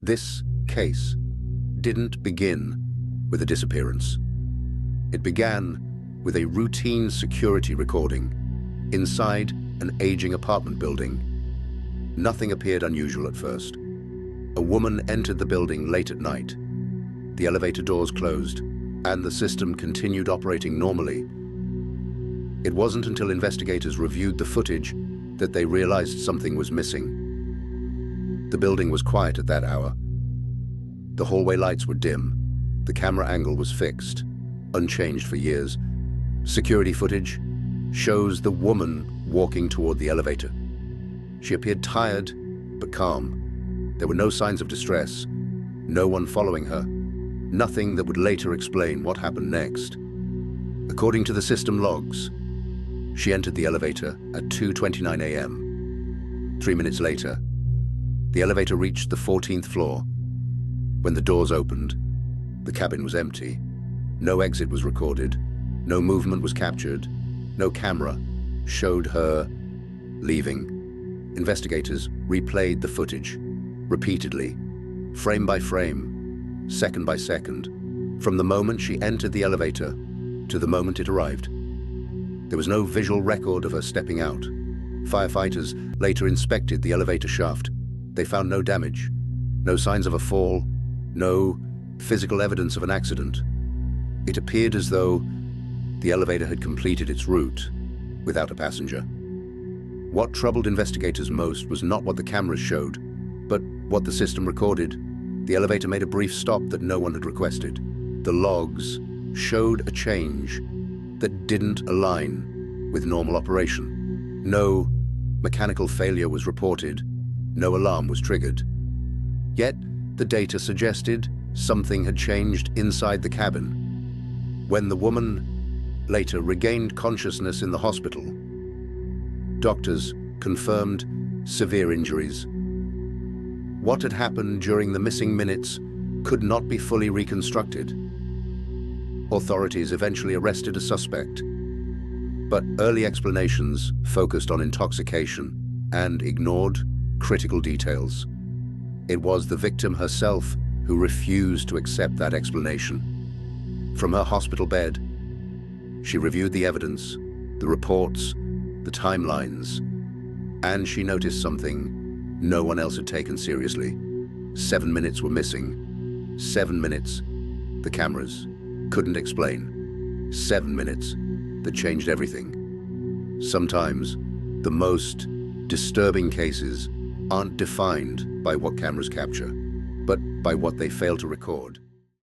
This case didn't begin with a disappearance. It began with a routine security recording inside an aging apartment building. Nothing appeared unusual at first. A woman entered the building late at night. The elevator doors closed, and the system continued operating normally. It wasn't until investigators reviewed the footage that they realized something was missing. The building was quiet at that hour. The hallway lights were dim. The camera angle was fixed, unchanged for years. Security footage shows the woman walking toward the elevator. She appeared tired, but calm. There were no signs of distress, no one following her, nothing that would later explain what happened next. According to the system logs, she entered the elevator at 2:29 a.m. 3 minutes later, the elevator reached the 14th floor. When the doors opened, the cabin was empty. No exit was recorded, no movement was captured, no camera showed her leaving. Investigators replayed the footage repeatedly, frame by frame, second by second, from the moment she entered the elevator to the moment it arrived. There was no visual record of her stepping out. Firefighters later inspected the elevator shaft. They found no damage, no signs of a fall, no physical evidence of an accident. It appeared as though the elevator had completed its route without a passenger. What troubled investigators most was not what the cameras showed, but what the system recorded. The elevator made a brief stop that no one had requested. The logs showed a change that didn't align with normal operation. No mechanical failure was reported, no alarm was triggered. Yet, the data suggested something had changed inside the cabin. When the woman later regained consciousness in the hospital, doctors confirmed severe injuries. What had happened during the missing minutes could not be fully reconstructed. Authorities eventually arrested a suspect, but early explanations focused on intoxication and ignored critical details. It was the victim herself who refused to accept that explanation. From her hospital bed, she reviewed the evidence, the reports, the timelines, and she noticed something no one else had taken seriously. 7 minutes were missing. 7 minutes the cameras couldn't explain. 7 minutes that changed everything. Sometimes the most disturbing cases aren't defined by what cameras capture, but by what they fail to record.